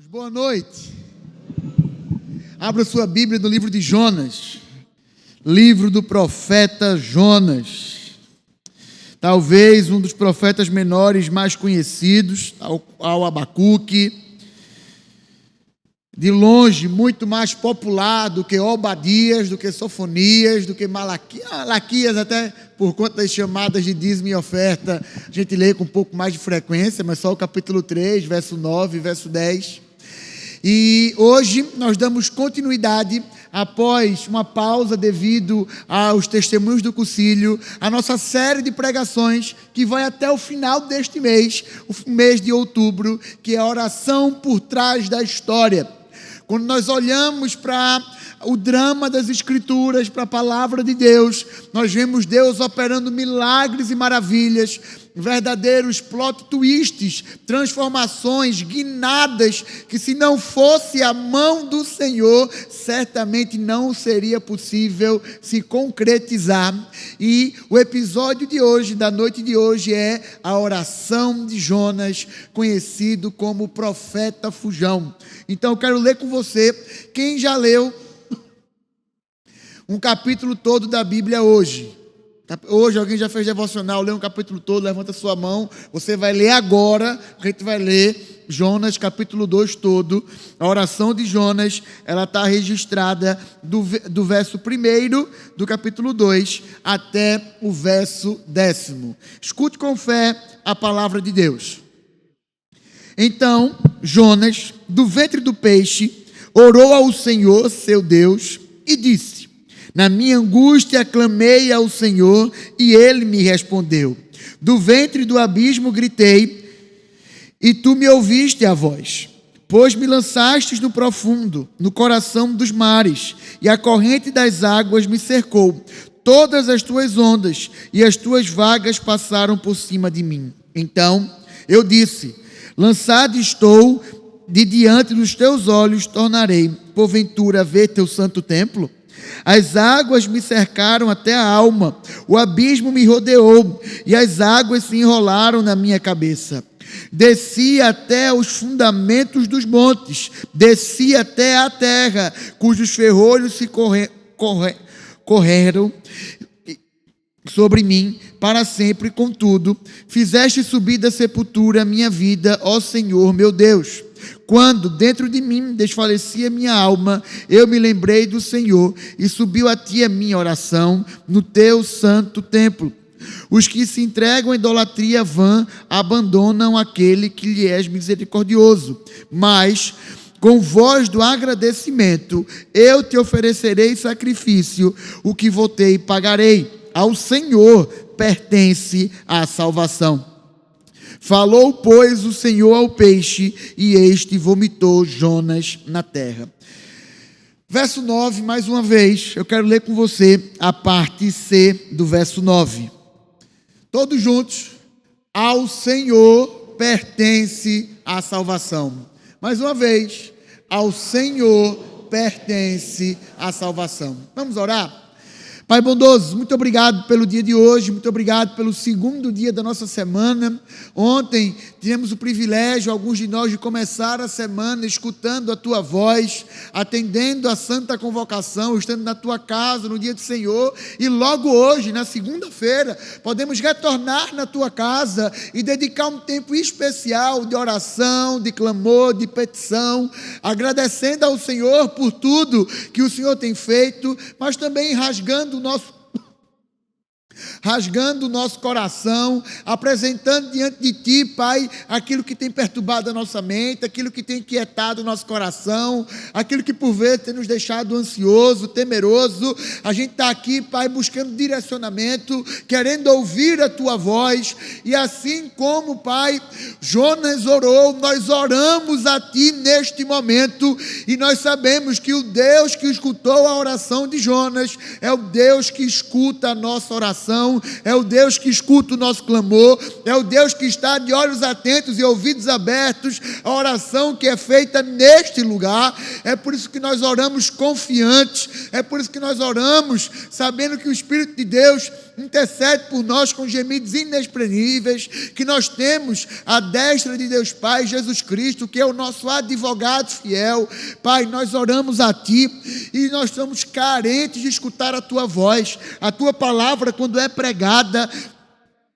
Boa noite. Abra sua Bíblia no livro de Jonas, livro do profeta Jonas. Talvez um dos profetas menores mais conhecidos, ao Abacuque. De longe, muito mais popular do que Obadias, do que Sofonias, do que Malaquias, até por conta das chamadas de dízimo e oferta, a gente lê com um pouco mais de frequência, mas só o capítulo 3, verso 9 e verso 10. E hoje nós damos continuidade, após uma pausa devido aos testemunhos do Concílio, a nossa série de pregações que vai até o final deste mês, o mês de outubro, que é a oração por trás da história. Quando nós olhamos para o drama das Escrituras, para a palavra de Deus, nós vemos Deus operando milagres e maravilhas, verdadeiros plot twists, transformações, guinadas, que se não fosse a mão do Senhor, certamente não seria possível se concretizar. E o episódio de hoje, da noite de hoje, é a oração de Jonas, conhecido como profeta fujão. Então eu quero ler com você, quem já leu um capítulo todo da Bíblia hoje? Hoje alguém já fez devocional, leu um capítulo todo, levanta sua mão, você vai ler agora, a gente vai ler Jonas capítulo 2 todo. A oração de Jonas, ela está registrada do verso 1 do capítulo 2 até o verso 10. Escute com fé a palavra de Deus. Então Jonas, do ventre do peixe, orou ao Senhor, seu Deus, e disse: na minha angústia clamei ao Senhor, e Ele me respondeu. Do ventre do abismo gritei, e Tu me ouviste a voz. Pois me lançastes no profundo, no coração dos mares, e a corrente das águas me cercou. Todas as Tuas ondas e as Tuas vagas passaram por cima de mim. Então eu disse: lançado estou, de diante dos Teus olhos tornarei, porventura, a ver Teu santo templo? As águas me cercaram até a alma, o abismo me rodeou, e as águas se enrolaram na minha cabeça. Desci até os fundamentos dos montes, desci até a terra, cujos ferrolhos se correram sobre mim para sempre. Contudo, fizeste subir da sepultura a minha vida, ó Senhor meu Deus. Quando dentro de mim desfalecia minha alma, eu me lembrei do Senhor, e subiu a Ti a minha oração no Teu santo templo. Os que se entregam à idolatria vã abandonam aquele que lhe és misericordioso. Mas com voz do agradecimento eu te oferecerei sacrifício, o que votei pagarei. Ao Senhor pertence a salvação. Falou, pois, o Senhor ao peixe, e este vomitou Jonas na terra. Verso 9, mais uma vez, eu quero ler com você a parte C do verso 9. Todos juntos. Ao Senhor pertence a salvação. Mais uma vez, ao Senhor pertence a salvação. Vamos orar? Pai bondoso, muito obrigado pelo dia de hoje, muito obrigado pelo segundo dia da nossa semana. Ontem tivemos o privilégio, alguns de nós, de começar a semana escutando a Tua voz, atendendo a santa convocação, estando na Tua casa no dia do Senhor. E logo hoje, na segunda-feira, podemos retornar na Tua casa e dedicar um tempo especial de oração, de clamor, de petição, agradecendo ao Senhor por tudo que o Senhor tem feito, mas também rasgando o nosso coração, apresentando diante de Ti, Pai, aquilo que tem perturbado a nossa mente, aquilo que tem inquietado o nosso coração, aquilo que por vezes tem nos deixado ansioso, temeroso. A gente está aqui, Pai, buscando direcionamento, querendo ouvir a Tua voz, e assim como, Pai, Jonas orou, nós oramos a Ti neste momento, e nós sabemos que o Deus que escutou a oração de Jonas é o Deus que escuta a nossa oração. oração, é o Deus que escuta o nosso clamor, é o Deus que está de olhos atentos e ouvidos abertos à oração que é feita neste lugar. É por isso que nós oramos confiantes, é por isso que nós oramos sabendo que o Espírito de Deus intercede por nós com gemidos inexprimíveis, que nós temos a destra de Deus Pai, Jesus Cristo, que é o nosso advogado fiel. Pai, nós oramos a Ti e nós estamos carentes de escutar a Tua voz. A Tua palavra, quando é pregada,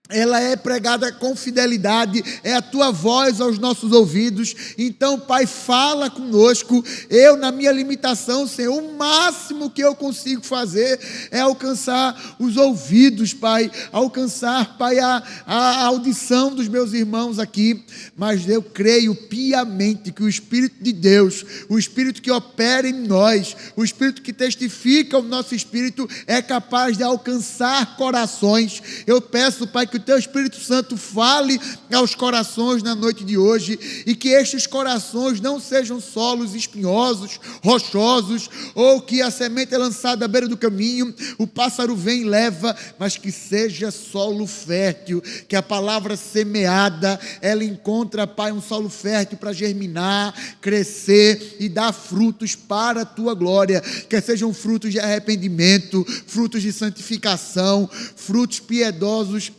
ela é pregada com fidelidade, é a Tua voz aos nossos ouvidos. Então, Pai, fala conosco. Eu, na minha limitação, Senhor, o máximo que eu consigo fazer é alcançar os ouvidos, Pai, alcançar, Pai, a audição dos meus irmãos aqui, mas eu creio piamente que o Espírito de Deus, o Espírito que opera em nós, o Espírito que testifica o nosso espírito, é capaz de alcançar corações. Eu peço, Pai, que o Teu Espírito Santo fale aos corações na noite de hoje, e que estes corações não sejam solos espinhosos, rochosos, ou que a semente é lançada à beira do caminho, o pássaro vem e leva, mas que seja solo fértil, que a palavra semeada, ela encontra, Pai, um solo fértil para germinar, crescer e dar frutos para a Tua glória, que sejam frutos de arrependimento, frutos de santificação, frutos piedosos,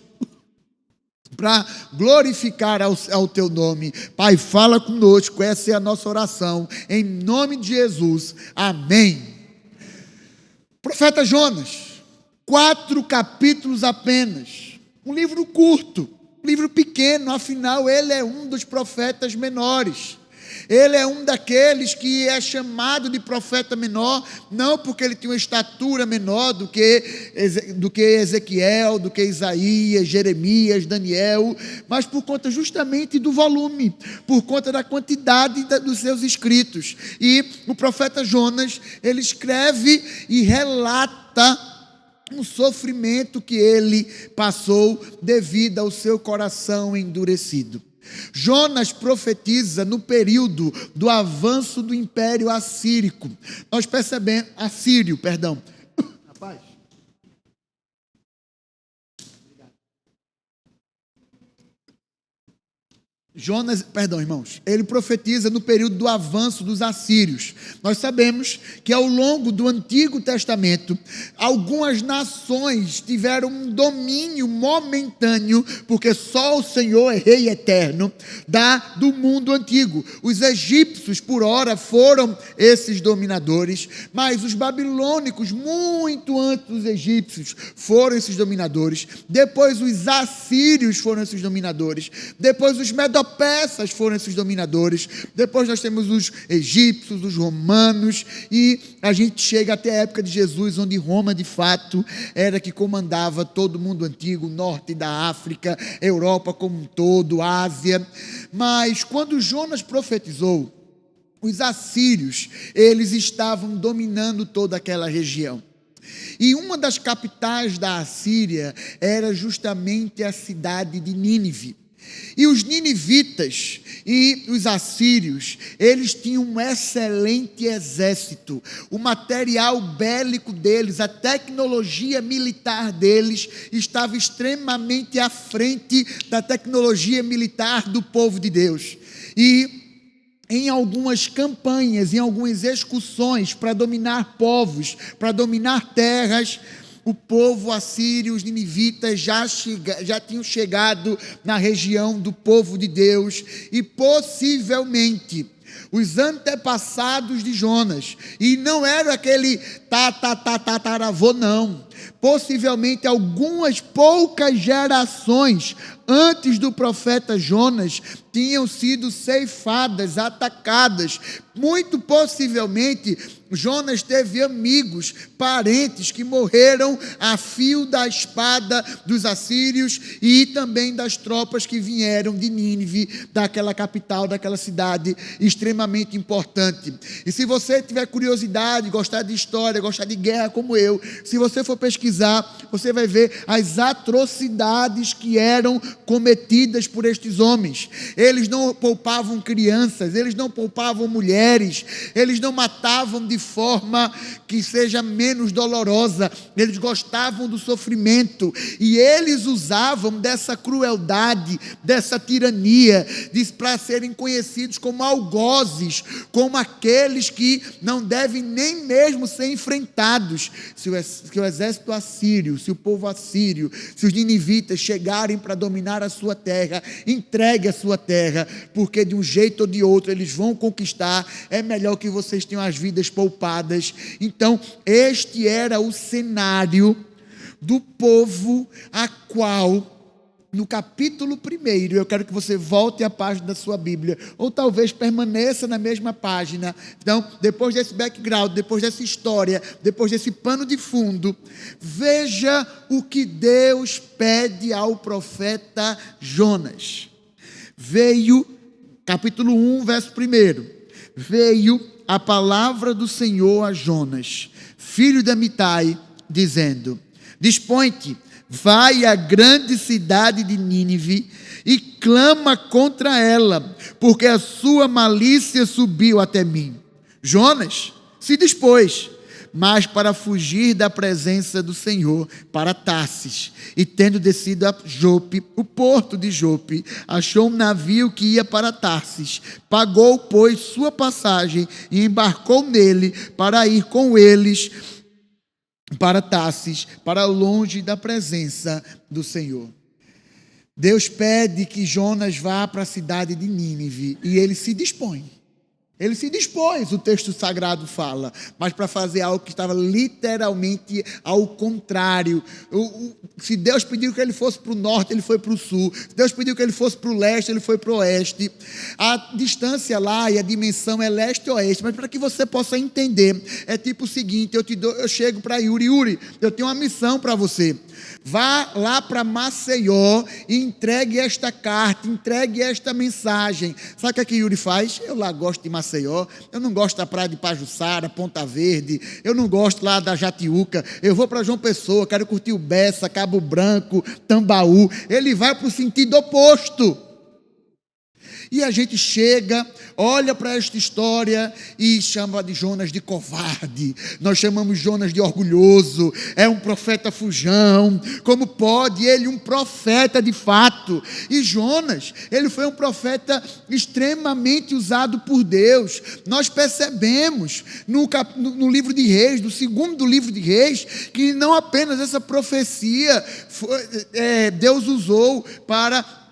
para glorificar ao Teu nome. Pai, fala conosco, essa é a nossa oração, em nome de Jesus, amém. Profeta Jonas, 4 capítulos apenas, um livro curto, um livro pequeno, afinal ele é um dos profetas menores. Ele é um daqueles que é chamado de profeta menor, não porque ele tinha uma estatura menor do que Ezequiel, do que Isaías, Jeremias, Daniel, mas por conta justamente do volume, por conta da quantidade dos seus escritos. E o profeta Jonas, ele escreve e relata um sofrimento que ele passou devido ao seu coração endurecido. Jonas profetiza no período do avanço do Império Assírico. Nós percebemos, Assírio, perdão. Rapaz. Jonas, perdão, irmãos, ele profetiza no período do avanço dos assírios. Nós sabemos que ao longo do Antigo Testamento, algumas nações tiveram um domínio momentâneo, porque só o Senhor é Rei eterno do mundo antigo. Os egípcios, por ora, foram esses dominadores, mas os babilônicos, muito antes dos egípcios, foram esses dominadores. Depois os assírios foram esses dominadores. Depois os medo-persas foram esses dominadores. Depois nós temos os egípcios, os romanos, e a gente chega até a época de Jesus, onde Roma de fato era que comandava todo o mundo antigo, norte da África, Europa como um todo, Ásia. Mas quando Jonas profetizou, os assírios, eles estavam dominando toda aquela região. E uma das capitais da Assíria era justamente a cidade de Nínive. E os ninivitas e os assírios, eles tinham um excelente exército. O material bélico deles, a tecnologia militar deles estava extremamente à frente da tecnologia militar do povo de Deus. E em algumas campanhas, em algumas excursões para dominar povos, para dominar terras, o povo assírio, os ninivitas já tinham chegado na região do povo de Deus, e possivelmente os antepassados de Jonas, e não era aquele tataravô não, possivelmente algumas poucas gerações antes do profeta Jonas tinham sido ceifadas, atacadas. Muito possivelmente Jonas teve amigos, parentes que morreram a fio da espada dos assírios e também das tropas que vieram de Nínive, daquela capital, daquela cidade extremamente importante. E se você tiver curiosidade, gostar de história, gostar de guerra como eu, se você for pesquisar, você vai ver as atrocidades que eram cometidas por estes homens. Eles não poupavam crianças, eles não poupavam mulheres, eles não matavam de forma que seja menos dolorosa, eles gostavam do sofrimento, e eles usavam dessa crueldade, dessa tirania, para serem conhecidos como algozes, como aqueles que não devem nem mesmo ser enfrentados. Se o exército assírio, se o povo assírio, se os ninivitas chegarem para dominar a sua terra, entregue a sua terra, porque de um jeito ou de outro eles vão conquistar, é melhor que vocês tenham as vidas poupadas. Então, este era o cenário do povo a qual, no capítulo 1, eu quero que você volte à página da sua Bíblia, ou talvez permaneça na mesma página. Então, depois desse background, depois dessa história, depois desse pano de fundo, veja o que Deus pede ao profeta Jonas. Veio, capítulo 1, verso 1, veio a palavra do Senhor a Jonas, filho de Amitai, dizendo: dispõe-te, vai à grande cidade de Nínive e clama contra ela, porque a sua malícia subiu até mim. Jonas se dispôs, mas para fugir da presença do Senhor, para Tarsis, e tendo descido a Jope, o porto de Jope, achou um navio que ia para Tarsis, pagou, pois, sua passagem e embarcou nele para ir com eles para Tarsis, para longe da presença do Senhor. Deus pede que Jonas vá para a cidade de Nínive, e ele se dispõe. Ele se dispôs, o texto sagrado fala, mas para fazer algo que estava literalmente ao contrário. Se Deus pediu que ele fosse para o norte, ele foi para o sul. Se Deus pediu que ele fosse para o leste, ele foi para o oeste. A distância lá e a dimensão é leste e oeste, mas para que você possa entender, é tipo o seguinte: eu chego para Yuri, eu tenho uma missão para você. Vá lá para Maceió e entregue esta carta, entregue esta mensagem. Sabe o que Yuri faz? Eu lá gosto de Maceió, eu não gosto da praia de Pajuçara, Ponta Verde, eu não gosto lá da Jatiuca, eu vou para João Pessoa, quero curtir o Bessa, Cabo Branco, Tambaú. Ele vai para o sentido oposto. E a gente chega, olha para esta história e chama de Jonas de covarde. Nós chamamos Jonas de orgulhoso, é um profeta fujão. Como pode ele, um profeta de fato? E Jonas, ele foi um profeta extremamente usado por Deus. Nós percebemos no livro de Reis, no segundo livro de Reis, que não apenas essa profecia Deus usou para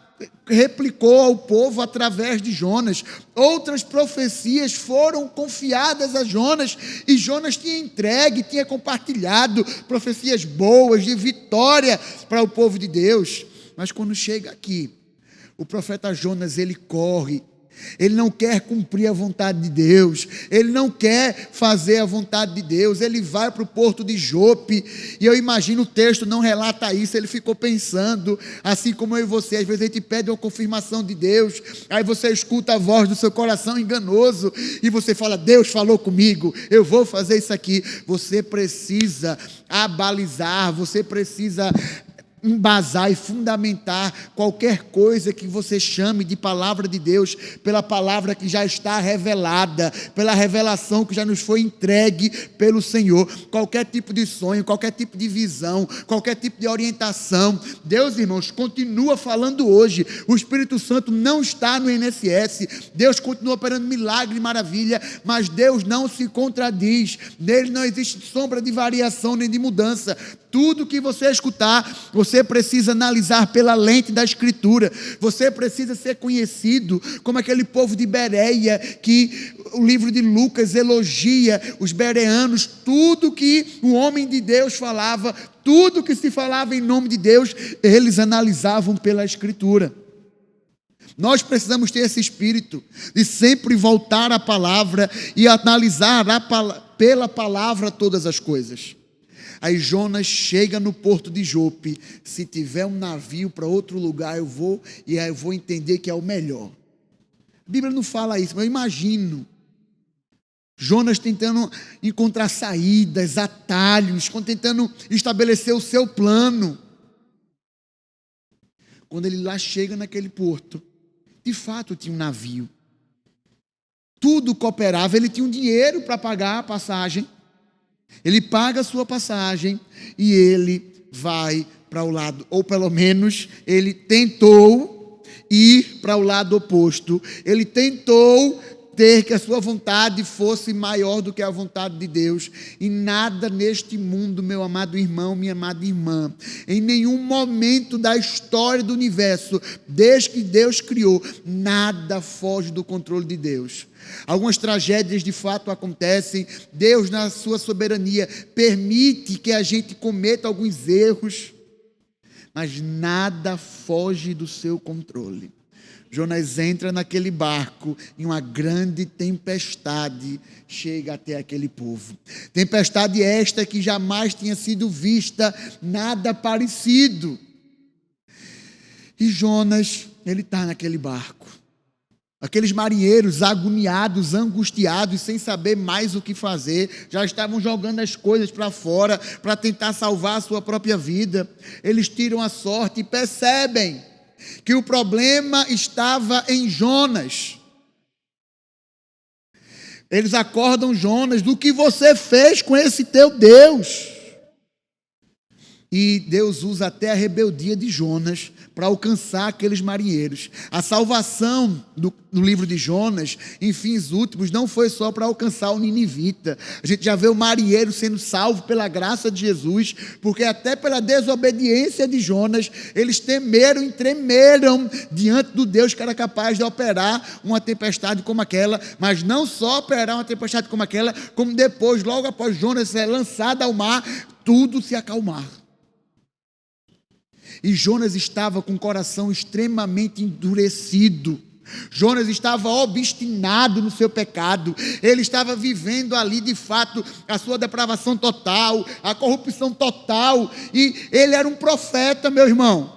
replicou ao povo através de Jonas. Outras profecias foram confiadas a Jonas, e Jonas tinha entregue, tinha compartilhado profecias boas, de vitória para o povo de Deus. Mas quando chega aqui, o profeta Jonas, ele corre. Ele não quer cumprir a vontade de Deus, ele não quer fazer a vontade de Deus, ele vai para o porto de Jope, e eu imagino, o texto não relata isso, ele ficou pensando, assim como eu e você, às vezes a gente pede uma confirmação de Deus, aí você escuta a voz do seu coração enganoso, e você fala: Deus falou comigo, eu vou fazer isso aqui. Você precisa abalizar, você precisa embasar e fundamentar qualquer coisa que você chame de palavra de Deus, pela palavra que já está revelada, pela revelação que já nos foi entregue pelo Senhor. Qualquer tipo de sonho, qualquer tipo de visão, qualquer tipo de orientação, Deus, irmãos, continua falando hoje. O Espírito Santo não está no INSS, Deus continua operando milagre e maravilha, mas Deus não se contradiz, nele não existe sombra de variação nem de mudança. Tudo que você escutar, você precisa analisar pela lente da Escritura. Você precisa ser conhecido como aquele povo de Bereia, que o livro de Lucas elogia os bereanos. Tudo que o homem de Deus falava, tudo que se falava em nome de Deus, eles analisavam pela Escritura. Nós precisamos ter esse espírito de sempre voltar à palavra e analisar pela palavra todas as coisas. Aí Jonas chega no porto de Jope: se tiver um navio para outro lugar, eu vou, e aí eu vou entender que é o melhor. A Bíblia não fala isso, mas eu imagino Jonas tentando encontrar saídas, atalhos, tentando estabelecer o seu plano. quando ele lá chega naquele porto, de fato tinha um navio. Tudo cooperava, ele tinha um dinheiro para pagar a passagem. Ele paga a sua passagem e ele vai para o lado, ou pelo menos ele tentou ir para o lado oposto. Ele tentou ter que a sua vontade fosse maior do que a vontade de Deus. E nada neste mundo, meu amado irmão, minha amada irmã, em nenhum momento da história do universo, desde que Deus criou, nada foge do controle de Deus. Algumas tragédias de fato acontecem. Deus, na sua soberania, permite que a gente cometa alguns erros, mas nada foge do seu controle. Jonas entra naquele barco e uma grande tempestade chega até aquele povo. Tempestade esta que jamais tinha sido vista, nada parecido. E Jonas, ele está naquele barco. Aqueles marinheiros agoniados, angustiados, sem saber mais o que fazer, já estavam jogando as coisas para fora para tentar salvar a sua própria vida. Eles tiram a sorte e percebem que o problema estava em Jonas. Eles acordam Jonas: do que você fez com esse teu Deus? E Deus usa até a rebeldia de Jonas para alcançar aqueles marinheiros. A salvação do livro de Jonas, em fins últimos, não foi só para alcançar o ninivita. A gente já vê o marinheiro sendo salvo pela graça de Jesus, porque até pela desobediência de Jonas, eles temeram e tremeram diante do Deus que era capaz de operar uma tempestade como aquela, mas não só operar uma tempestade como aquela, como depois, logo após Jonas ser lançado ao mar, tudo se acalmar. E Jonas estava com o coração extremamente endurecido. Jonas estava obstinado no seu pecado. Ele estava vivendo ali de fato a sua depravação total, a corrupção total. E ele era um profeta, meu irmão.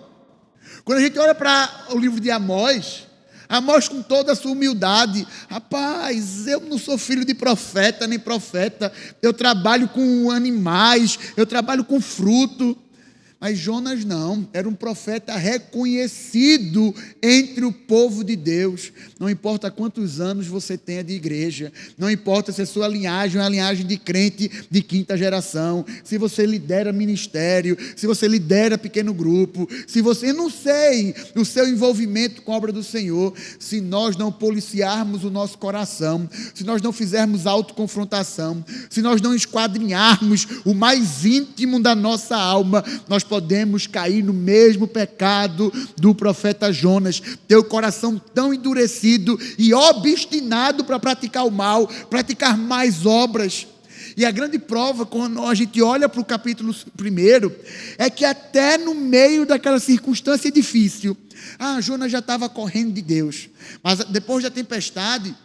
Quando a gente olha para o livro de Amós, Amós com toda a sua humildade: rapaz, eu não sou filho de profeta nem profeta, eu trabalho com animais, eu trabalho com fruto. Mas Jonas não, era um profeta reconhecido entre o povo de Deus. Não importa quantos anos você tenha de igreja, não importa se a sua linhagem é uma linhagem de crente de quinta geração, se você lidera ministério, se você lidera pequeno grupo, se você, não sei, o seu envolvimento com a obra do Senhor, se nós não policiarmos o nosso coração, se nós não fizermos autoconfrontação, se nós não esquadrinharmos o mais íntimo da nossa alma, nós podemos cair no mesmo pecado do profeta Jonas, ter o coração tão endurecido e obstinado para praticar o mal, praticar mais obras. E a grande prova, quando a gente olha para o capítulo 1, é que até no meio daquela circunstância difícil, Jonas já estava correndo de Deus, mas depois da tempestade,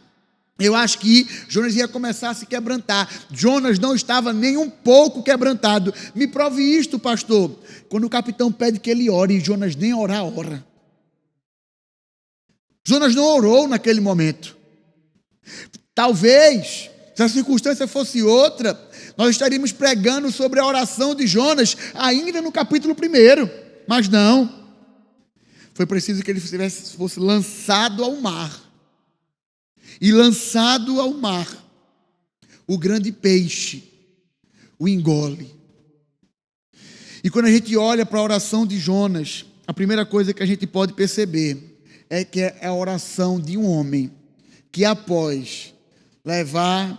eu acho que Jonas ia começar a se quebrantar. Jonas não estava nem um pouco quebrantado. Me prove isto, pastor. Quando o capitão pede que ele ore, Jonas nem orar ora. Jonas não orou naquele momento. Talvez, se a circunstância fosse outra, nós estaríamos pregando sobre a oração de Jonas ainda no capítulo 1. Mas não. Foi preciso que ele fosse lançado ao mar. E lançado ao mar, o grande peixe o engole. E quando a gente olha para a oração de Jonas, a primeira coisa que a gente pode perceber é que é a oração de um homem que, após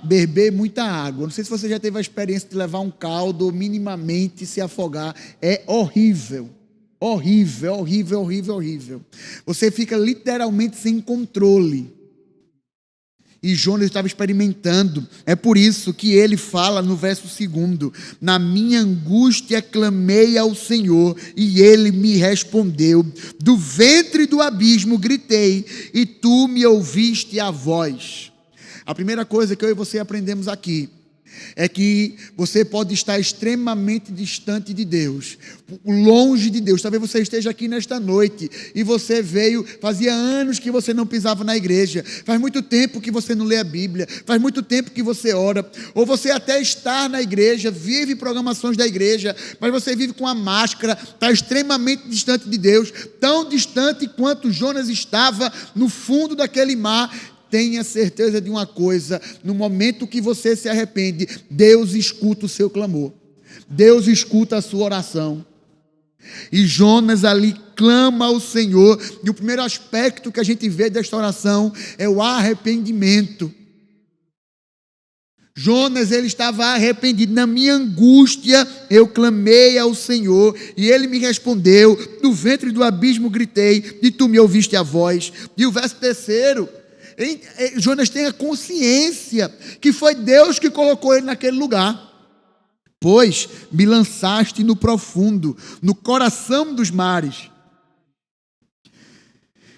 beber muita água, não sei se você já teve a experiência de levar um caldo ou minimamente se afogar, é horrível. Horrível, horrível, horrível, horrível. Você fica literalmente sem controle. E Jonas estava experimentando. É por isso que ele fala no verso 2: na minha angústia clamei ao Senhor e ele me respondeu. Do ventre do abismo gritei e tu me ouviste a voz. A primeira coisa que eu e você aprendemos aqui é que você pode estar extremamente distante de Deus, longe de Deus. Talvez você esteja aqui nesta noite e você veio, fazia anos que você não pisava na igreja, faz muito tempo que você não lê a Bíblia, faz muito tempo que você ora, ou você até está na igreja, vive programações da igreja, mas você vive com a máscara, está extremamente distante de Deus, tão distante quanto Jonas estava no fundo daquele mar. Tenha certeza de uma coisa: no momento que você se arrepende, Deus escuta o seu clamor, Deus escuta a sua oração. E Jonas ali clama ao Senhor, e o primeiro aspecto que a gente vê desta oração é o arrependimento. Jonas, ele estava arrependido. Na minha angústia eu clamei ao Senhor e ele me respondeu, do ventre do abismo gritei e tu me ouviste a voz. E o verso 3, Jonas tem a consciência que foi Deus que colocou ele naquele lugar. Pois me lançaste no profundo, no coração dos mares,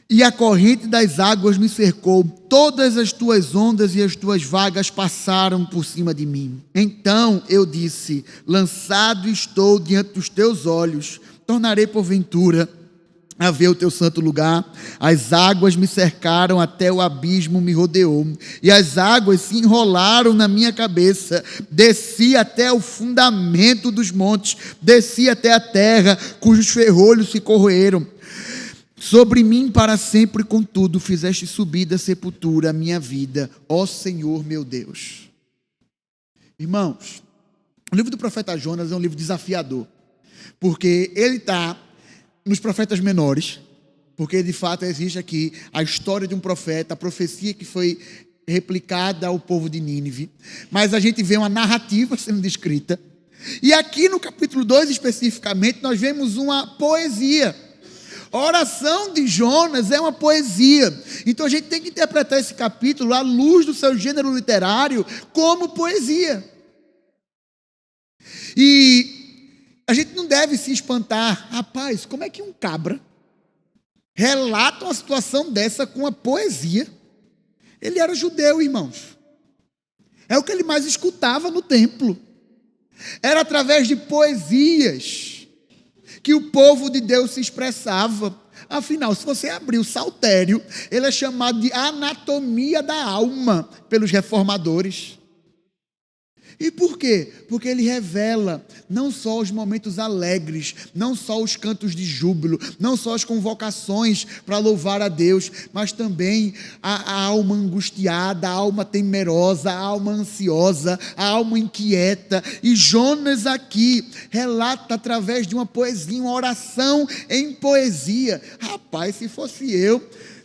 e a corrente das águas me cercou, todas as tuas ondas e as tuas vagas passaram por cima de mim. Então eu disse: lançado estou diante dos teus olhos, tornarei porventura a ver o teu santo lugar. As águas me cercaram, até o abismo me rodeou, e as águas se enrolaram na minha cabeça. Desci até o fundamento dos montes, desci até a terra, cujos ferrolhos se corroeram. Sobre mim para sempre, contudo, fizeste subir da sepultura a minha vida, ó Senhor meu Deus. Irmãos, o livro do profeta Jonas é um livro desafiador, porque ele está nos profetas menores, porque de fato existe aqui a história de um profeta, a profecia que foi replicada ao povo de Nínive, mas a gente vê uma narrativa sendo descrita, e aqui no capítulo 2 especificamente nós vemos uma poesia. A oração de Jonas é uma poesia, então a gente tem que interpretar esse capítulo à luz do seu gênero literário como poesia. E a gente não deve se espantar: rapaz, como é que um cabra relata uma situação dessa com uma poesia? Ele era judeu, irmãos, é o que ele mais escutava no templo, era através de poesias que o povo de Deus se expressava. Afinal, se você abrir o Saltério, ele é chamado de anatomia da alma pelos reformadores. E por quê? Porque ele revela não só os momentos alegres, não só os cantos de júbilo, não só as convocações para louvar a Deus, mas também a alma angustiada, a alma temerosa, a alma ansiosa, a alma inquieta. E Jonas aqui relata através de uma poesia, uma oração em poesia. Rapaz, se fosse eu,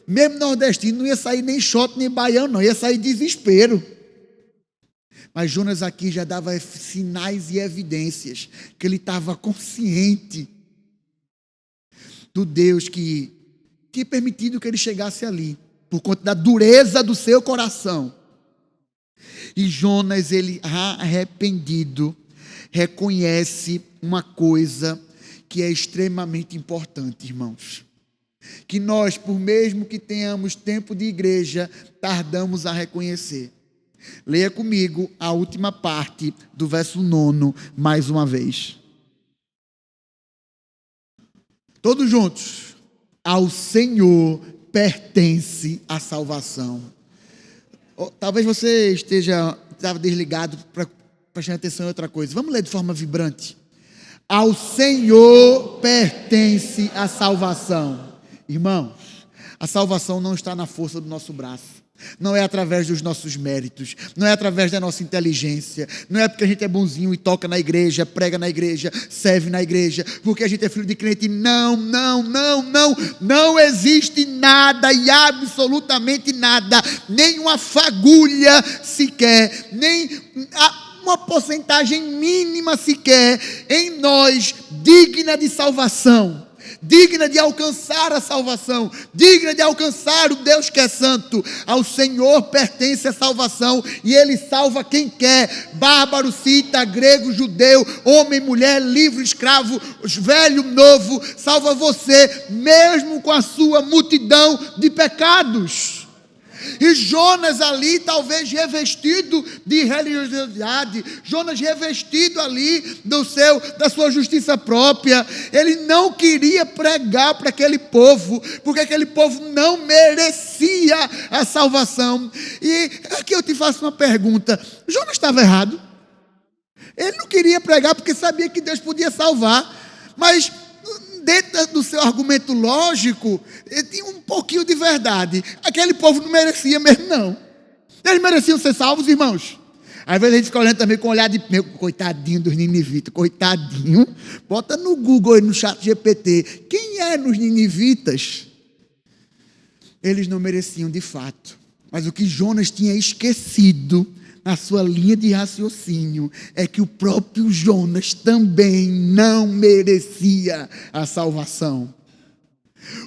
mesmo nordestino, não ia sair nem shot nem baião, não, ia sair desespero. Mas Jonas aqui já dava sinais e evidências que ele estava consciente do Deus que tinha permitido que ele chegasse ali, por conta da dureza do seu coração. E Jonas, ele arrependido, reconhece uma coisa que é extremamente importante, irmãos, que nós, por mesmo que tenhamos tempo de igreja, tardamos a reconhecer. Leia comigo a última parte do verso 9, mais uma vez. Todos juntos. Ao Senhor pertence a salvação. Talvez você estava desligado, prestando atenção em outra coisa. Vamos ler de forma vibrante. Ao Senhor pertence a salvação. Irmãos, a salvação não está na força do nosso braço. Não é através dos nossos méritos, não é através da nossa inteligência, não é porque a gente é bonzinho e toca na igreja, prega na igreja, serve na igreja, porque a gente é filho de crente. Não existe nada e absolutamente nada, nem uma fagulha sequer, nem uma porcentagem mínima sequer em nós digna de salvação, digna de alcançar a salvação, digna de alcançar o Deus que é santo. Ao Senhor pertence a salvação, e Ele salva quem quer, bárbaro, cita, grego, judeu, homem, mulher, livre, escravo, velho, novo, salva você, mesmo com a sua multidão de pecados. E Jonas ali, talvez revestido de religiosidade, Jonas revestido ali da sua justiça própria, ele não queria pregar para aquele povo, porque aquele povo não merecia a salvação. E aqui eu te faço uma pergunta: Jonas estava errado? Ele não queria pregar porque sabia que Deus podia salvar, mas dentro do seu argumento lógico, tinha um pouquinho de verdade. Aquele povo não merecia mesmo, não. Eles mereciam ser salvos, irmãos. Às vezes a gente fica olhando também com um olhar de meu, coitadinho dos ninivitas, coitadinho. Bota no Google aí, no chat GPT, quem é nos ninivitas? Eles não mereciam de fato. Mas o que Jonas tinha esquecido na sua linha de raciocínio é que o próprio Jonas também não merecia a salvação.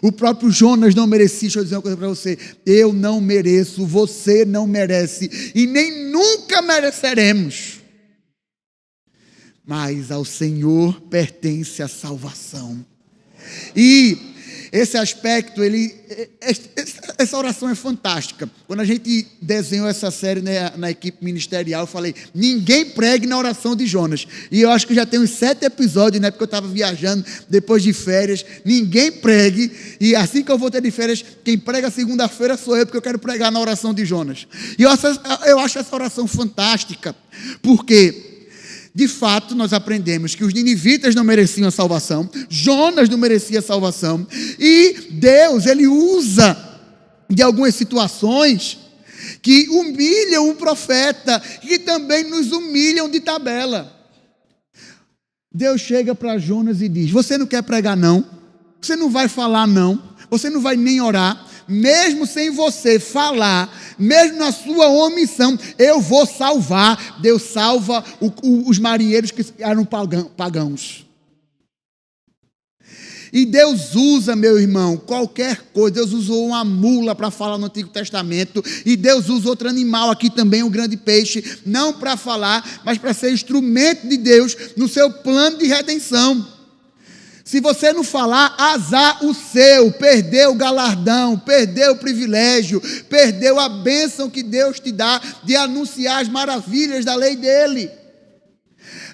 O próprio Jonas não merecia. Deixa eu dizer uma coisa para você: eu não mereço, você não merece e nem nunca mereceremos, mas ao Senhor pertence a salvação. E esse aspecto, essa oração é fantástica. Quando a gente desenhou essa série na equipe ministerial, eu falei: ninguém pregue na oração de Jonas. E eu acho que já tem uns 7 episódios, né? Porque eu estava viajando depois de férias. Ninguém pregue. E assim que eu voltei de férias, quem prega segunda-feira sou eu, porque eu quero pregar na oração de Jonas. E eu acho essa oração fantástica, porque de fato, nós aprendemos que os ninivitas não mereciam a salvação, Jonas não merecia a salvação, e Deus, Ele usa de algumas situações que humilham o profeta, que também nos humilham de tabela. Deus chega para Jonas e diz: você não quer pregar não, você não vai falar não, você não vai nem orar, mesmo sem você falar, mesmo na sua omissão, eu vou salvar. Deus salva os marinheiros que eram pagãos. E Deus usa, meu irmão, qualquer coisa. Deus usou uma mula para falar no Antigo Testamento, e Deus usa outro animal aqui também, um grande peixe, não para falar, mas para ser instrumento de Deus no seu plano de redenção. Se você não falar, azar o seu, perdeu o galardão, perdeu o privilégio, perdeu a bênção que Deus te dá de anunciar as maravilhas da lei dele.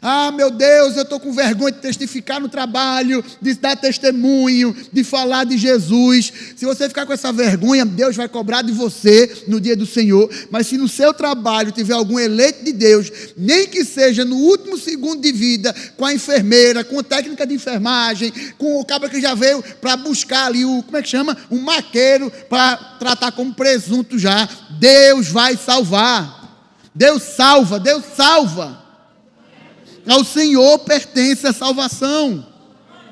Ah, meu Deus, eu estou com vergonha de testificar no trabalho, de dar testemunho, de falar de Jesus. Se você ficar com essa vergonha, Deus vai cobrar de você no dia do Senhor. Mas se no seu trabalho tiver algum eleito de Deus, nem que seja no último segundo de vida, com a enfermeira, com a técnica de enfermagem, com o cabra que já veio para buscar ali um maqueiro para tratar como presunto já, Deus vai salvar. Deus salva, Deus salva. Ao Senhor pertence a salvação. A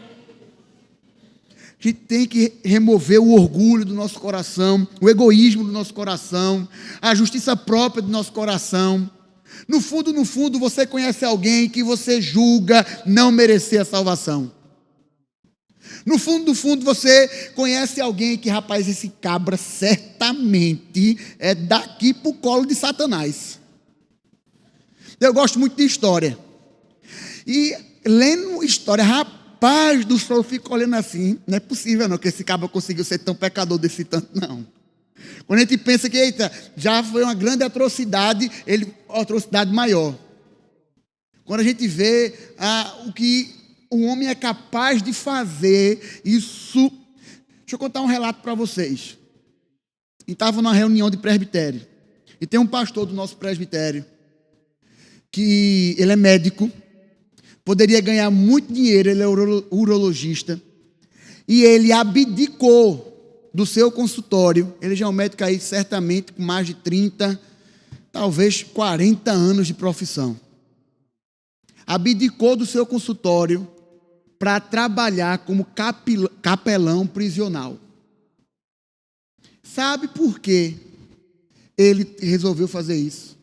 gente tem que remover o orgulho do nosso coração, o egoísmo do nosso coração, a justiça própria do nosso coração. No fundo, você conhece alguém que você julga não merecer a salvação. No fundo, você conhece alguém que, rapaz, esse cabra certamente é daqui para o colo de Satanás. Eu gosto muito de história. E lendo história, rapaz do céu, eu fico olhando assim, não é possível não, que esse cabra conseguiu ser tão pecador desse tanto, não. Quando a gente pensa que, eita, já foi uma grande atrocidade, atrocidade maior. Quando a gente vê o que o homem é capaz de fazer, isso... Deixa eu contar um relato para vocês. Estava numa reunião de presbitério, e tem um pastor do nosso presbitério, que ele é médico, poderia ganhar muito dinheiro, ele é urologista, e ele abdicou do seu consultório. Ele já é um médico aí, certamente, com mais de 30, talvez 40 anos de profissão. Abdicou do seu consultório para trabalhar como capelão prisional. Sabe por quê ele resolveu fazer isso?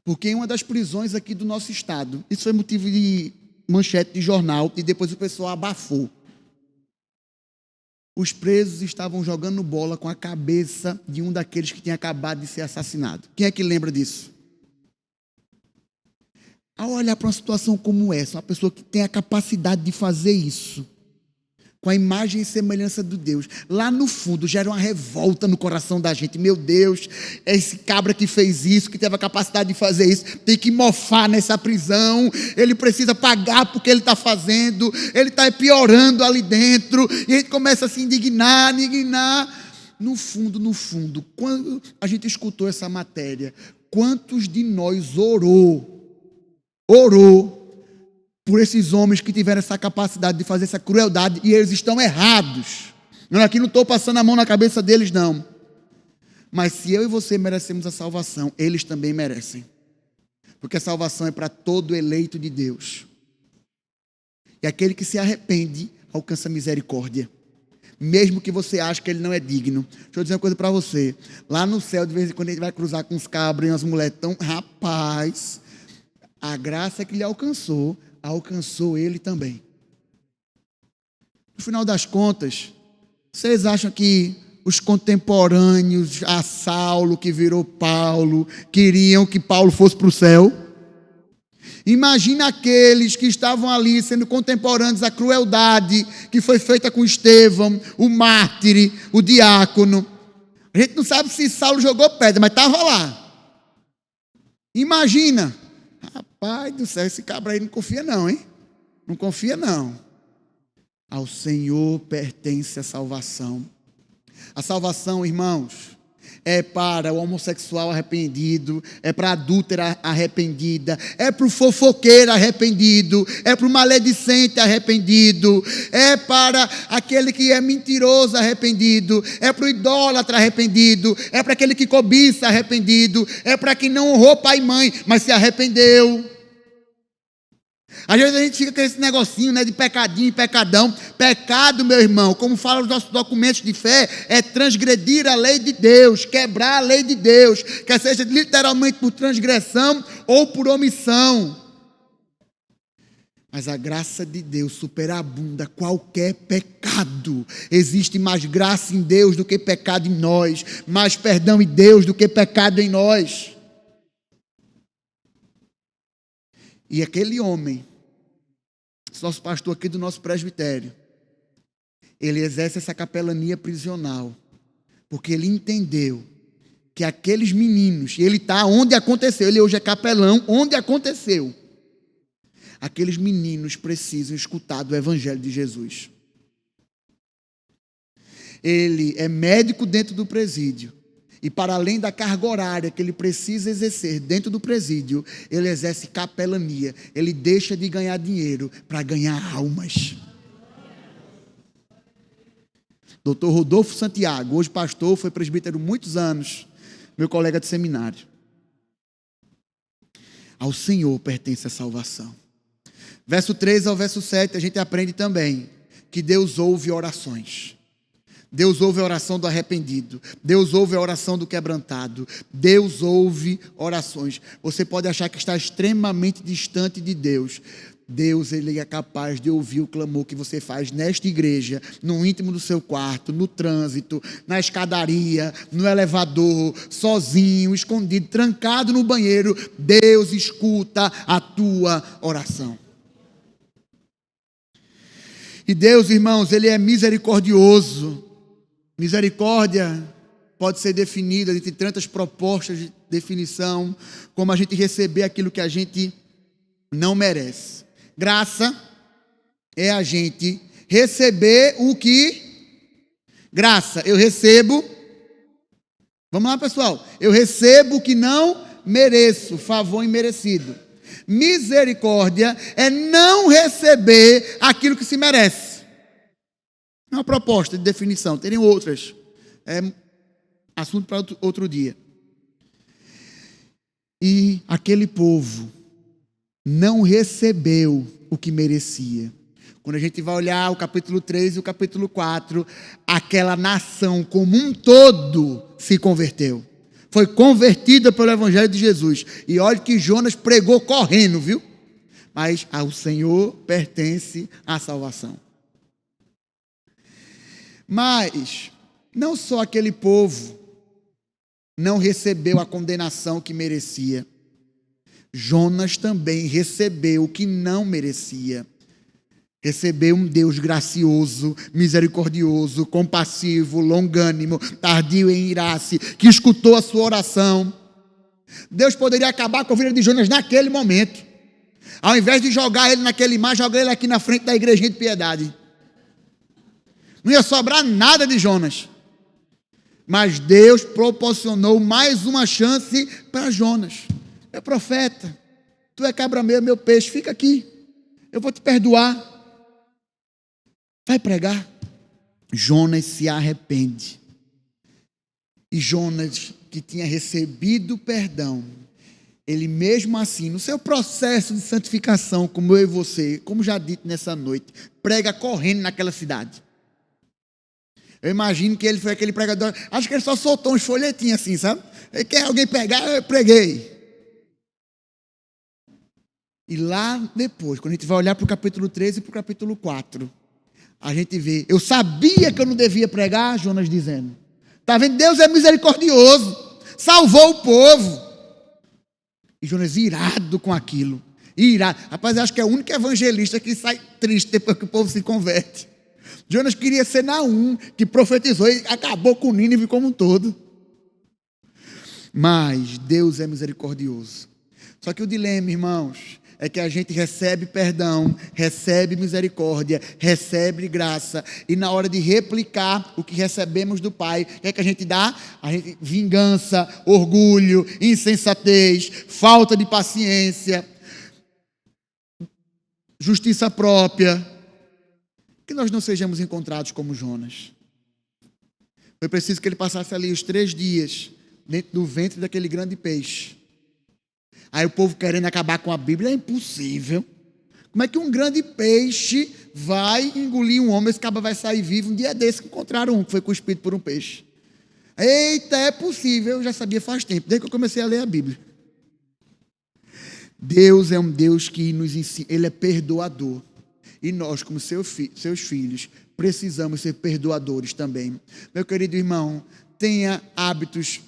Porque em uma das prisões aqui do nosso estado, isso foi motivo de manchete de jornal, e depois o pessoal abafou. Os presos estavam jogando bola com a cabeça de um daqueles que tinha acabado de ser assassinado. Quem é que lembra disso? Ao olhar para uma situação como essa, uma pessoa que tem a capacidade de fazer isso, com a imagem e semelhança de Deus. Lá no fundo gera uma revolta no coração da gente. Meu Deus, é esse cabra que fez isso, que teve a capacidade de fazer isso, tem que mofar nessa prisão, ele precisa pagar porque ele está fazendo, ele está piorando ali dentro, e a gente começa a se indignar. No fundo, quando a gente escutou essa matéria, quantos de nós orou por esses homens que tiveram essa capacidade de fazer essa crueldade, e eles estão errados. Eu aqui não estou passando a mão na cabeça deles, não. Mas se eu e você merecemos a salvação, eles também merecem. Porque a salvação é para todo eleito de Deus. E aquele que se arrepende, alcança misericórdia. Mesmo que você ache que ele não é digno. Deixa eu dizer uma coisa para você. Lá no céu, de vez em quando, a gente vai cruzar com uns cabras e umas mulheres tão... Rapaz, a graça que lhe alcançou ele também. No final das contas, vocês acham que os contemporâneos a Saulo, que virou Paulo, queriam que Paulo fosse para o céu? Imagina aqueles que estavam ali sendo contemporâneos à crueldade que foi feita com Estevão, o mártir, o diácono. A gente não sabe se Saulo jogou pedra, mas estava lá. Imagina. Rapaz do céu, esse cabra aí não confia não, hein? Não confia não. Ao Senhor pertence a salvação. A salvação, irmãos, é para o homossexual arrependido, é para a adúltera arrependida, é para o fofoqueiro arrependido, é para o maledicente arrependido, é para aquele que é mentiroso arrependido, é para o idólatra arrependido, é para aquele que cobiça arrependido, é para quem não honrou pai e mãe, mas se arrependeu. Às vezes a gente fica com esse negocinho, né, de pecadinho e pecadão. Pecado, meu irmão, como falam os nossos documentos de fé, é transgredir a lei de Deus, quebrar a lei de Deus, quer seja literalmente por transgressão ou por omissão. Mas a graça de Deus superabunda qualquer pecado. Existe mais graça em Deus do que pecado em nós, mais perdão em Deus do que pecado em nós. E aquele homem, nosso pastor aqui do nosso presbitério, ele exerce essa capelania prisional, porque ele entendeu que aqueles meninos, ele está onde aconteceu, ele hoje é capelão, onde aconteceu. Aqueles meninos precisam escutar do Evangelho de Jesus. Ele é médico dentro do presídio. E para além da carga horária que ele precisa exercer dentro do presídio, ele exerce capelania. Ele deixa de ganhar dinheiro para ganhar almas. Dr. Rodolfo Santiago, hoje pastor, foi presbítero muitos anos, meu colega de seminário. Ao Senhor pertence a salvação. Verso 3 ao verso 7, a gente aprende também que Deus ouve orações. Deus ouve a oração do arrependido. Deus ouve a oração do quebrantado. Deus ouve orações. Você pode achar que está extremamente distante de Deus. Deus, Ele é capaz de ouvir o clamor que você faz nesta igreja, no íntimo do seu quarto, no trânsito, na escadaria, no elevador, sozinho, escondido, trancado no banheiro. Deus escuta a tua oração. E Deus, irmãos, Ele é misericordioso. Misericórdia pode ser definida entre tantas propostas de definição, como a gente receber aquilo que a gente não merece. Graça é a gente receber o que... Graça, eu recebo... Vamos lá, pessoal. Eu recebo o que não mereço, favor imerecido. Misericórdia é não receber aquilo que se merece. É uma proposta de definição, terem outras. É assunto para outro dia. E aquele povo não recebeu o que merecia. Quando a gente vai olhar o capítulo 3 e o capítulo 4, aquela nação como um todo se converteu. Foi convertida pelo Evangelho de Jesus. E olha que Jonas pregou correndo, viu? Mas ao Senhor pertence a salvação. Mas não só aquele povo não recebeu a condenação que merecia. Jonas também recebeu o que não merecia. Receber um Deus gracioso, misericordioso, compassivo, longânimo, tardio em irar-se, que escutou a sua oração. Deus poderia acabar com a vida de Jonas naquele momento. Ao invés de jogar ele naquele mar, jogar ele aqui na frente da igrejinha de piedade. Não ia sobrar nada de Jonas. Mas Deus proporcionou mais uma chance para Jonas. Meu profeta, tu é cabra meu peixe, fica aqui. Eu vou te perdoar. Vai pregar. Jonas se arrepende. E Jonas, que tinha recebido perdão, ele mesmo assim, no seu processo de santificação, como eu e você, como já dito nessa noite, prega correndo naquela cidade. Eu imagino que ele foi aquele pregador, acho que ele só soltou uns folhetinhos assim, sabe? Ele quer alguém pegar, eu preguei. E lá depois, quando a gente vai olhar para o capítulo 13 e para o capítulo 4, a gente vê, eu sabia que eu não devia pregar, Jonas dizendo. Está vendo? Deus é misericordioso, salvou o povo. E Jonas irado com aquilo. Irado. Rapaz, eu acho que é o único evangelista que sai triste depois que o povo se converte. Jonas queria ser Naum, que profetizou e acabou com Nínive como um todo. Mas Deus é misericordioso. Só que o dilema, irmãos, é que a gente recebe perdão, recebe misericórdia, recebe graça, e na hora de replicar o que recebemos do Pai, o que é que a gente dá? Vingança, orgulho, insensatez, falta de paciência, justiça própria. Que nós não sejamos encontrados como Jonas. Foi preciso que ele passasse ali os 3 dias dentro do ventre daquele grande peixe. Aí o povo querendo acabar com a Bíblia, é impossível. Como é que um grande peixe vai engolir um homem? Esse cara vai sair vivo. Um dia desse encontraram um que foi cuspido por um peixe. Eita, é possível. Eu já sabia faz tempo, desde que eu comecei a ler a Bíblia. Deus é um Deus que nos ensina, Ele é perdoador. E nós, como seus filhos, precisamos ser perdoadores também. Meu querido irmão, tenha hábitos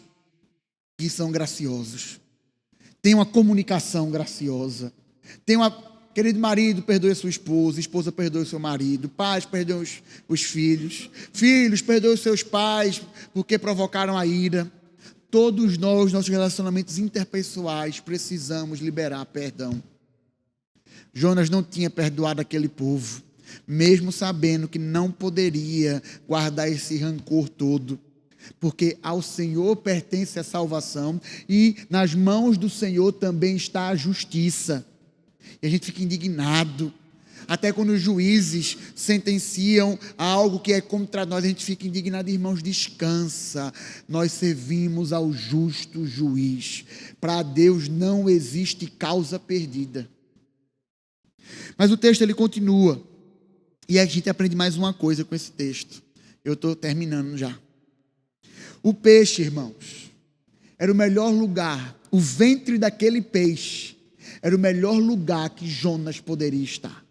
que são graciosos. Tenha uma comunicação graciosa. Querido marido, perdoe a sua esposa. Esposa, perdoe o seu marido. Pais, perdoe os filhos. Filhos, perdoe os seus pais porque provocaram a ira. Todos nós, nossos relacionamentos interpessoais, precisamos liberar perdão. Jonas não tinha perdoado aquele povo, mesmo sabendo que não poderia guardar esse rancor todo. Porque ao Senhor pertence a salvação e nas mãos do Senhor também está a justiça. E a gente fica indignado. Até quando os juízes sentenciam algo que é contra nós, a gente fica indignado. Irmãos, descansa. Nós servimos ao justo juiz. Para Deus não existe causa perdida. Mas o texto ele continua. E a gente aprende mais uma coisa com esse texto. Eu estou terminando já. O peixe, irmãos, era o melhor lugar, o ventre daquele peixe era o melhor lugar que Jonas poderia estar,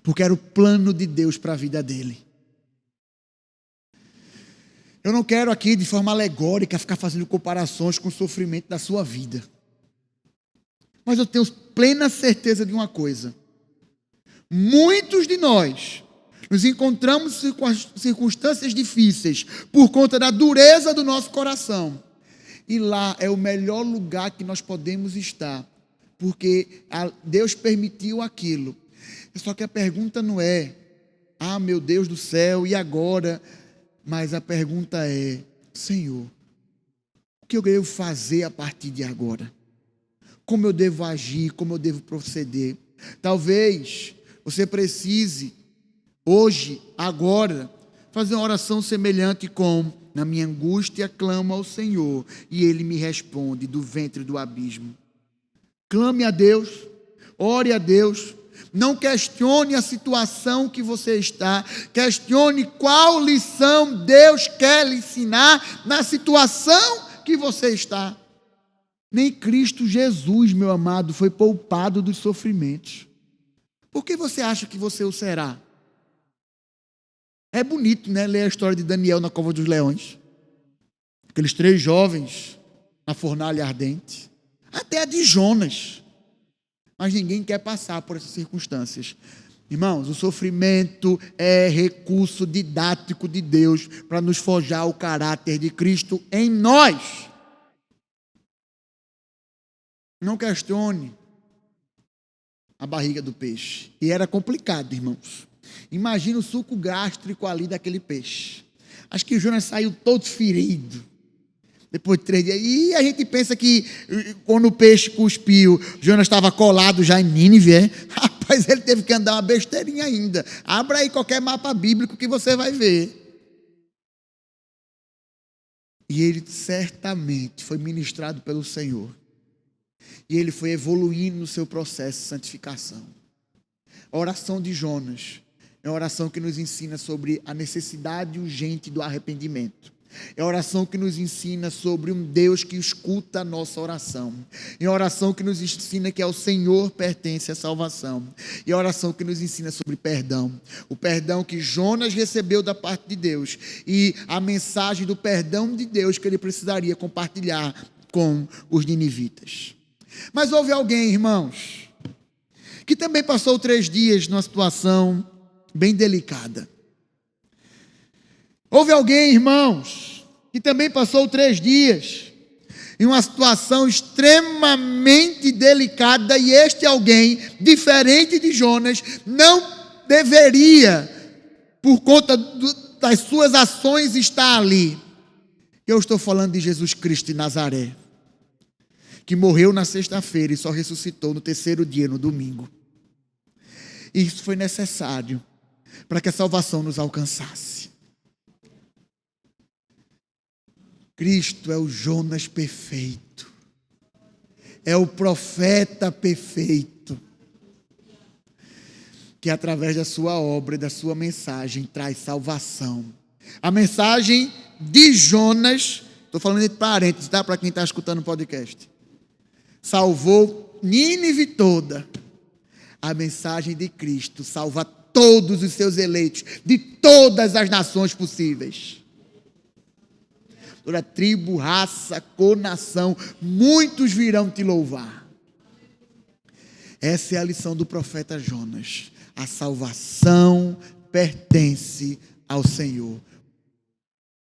porque era o plano de Deus para a vida dele. Eu não quero aqui de forma alegórica ficar fazendo comparações com o sofrimento da sua vida, mas eu tenho plena certeza de uma coisa: muitos de nós nos encontramos em circunstâncias difíceis por conta da dureza do nosso coração. E lá é o melhor lugar que nós podemos estar, porque Deus permitiu aquilo. Só que a pergunta não é, meu Deus do céu, e agora? Mas a pergunta é, Senhor, o que eu devo fazer a partir de agora? Como eu devo agir? Como eu devo proceder? Talvez você precise hoje, agora, fazer uma oração semelhante com: na minha angústia clamo ao Senhor e Ele me responde do ventre do abismo. Clame a Deus, ore a Deus, não questione a situação que você está, questione qual lição Deus quer lhe ensinar na situação que você está. Nem Cristo Jesus, meu amado, foi poupado dos sofrimentos. Por que você acha que você o será? É bonito, né, ler a história de Daniel na cova dos leões. Aqueles 3 jovens na fornalha ardente. Até a de Jonas. Mas ninguém quer passar por essas circunstâncias. Irmãos, o sofrimento é recurso didático de Deus para nos forjar o caráter de Cristo em nós. Não questione a barriga do peixe. E era complicado, irmãos. Imagina o suco gástrico ali daquele peixe. Acho que Jonas saiu todo ferido. Depois de 3 dias. E a gente pensa que quando o peixe cuspiu, Jonas estava colado já em Nínive. Rapaz, ele teve que andar uma besteirinha ainda. Abra aí qualquer mapa bíblico que você vai ver. E ele certamente foi ministrado pelo Senhor. E ele foi evoluindo no seu processo de santificação. A oração de Jonas é uma oração que nos ensina sobre a necessidade urgente do arrependimento. É a oração que nos ensina sobre um Deus que escuta a nossa oração. É a oração que nos ensina que ao Senhor pertence a salvação. E a oração que nos ensina sobre perdão. O perdão que Jonas recebeu da parte de Deus. E a mensagem do perdão de Deus que ele precisaria compartilhar com os ninivitas. Mas houve alguém, irmãos, que também passou 3 dias numa situação bem delicada. Houve alguém, irmãos, que também passou 3 dias em uma situação extremamente delicada, e este alguém, diferente de Jonas, não deveria, por conta das suas ações, estar ali. Eu estou falando de Jesus Cristo de Nazaré, que morreu na sexta-feira e só ressuscitou no 3º dia, no domingo. E isso foi necessário para que a salvação nos alcançasse. Cristo é o Jonas perfeito, é o profeta perfeito, que através da sua obra e da sua mensagem traz salvação. A mensagem de Jonas, estou falando entre parênteses, tá? Para quem está escutando o podcast, salvou Nínive toda. A mensagem de Cristo salva todos os seus eleitos, de todas as nações possíveis. Toda tribo, raça, cor, nação, muitos virão te louvar. Essa é a lição do profeta Jonas. A salvação pertence ao Senhor.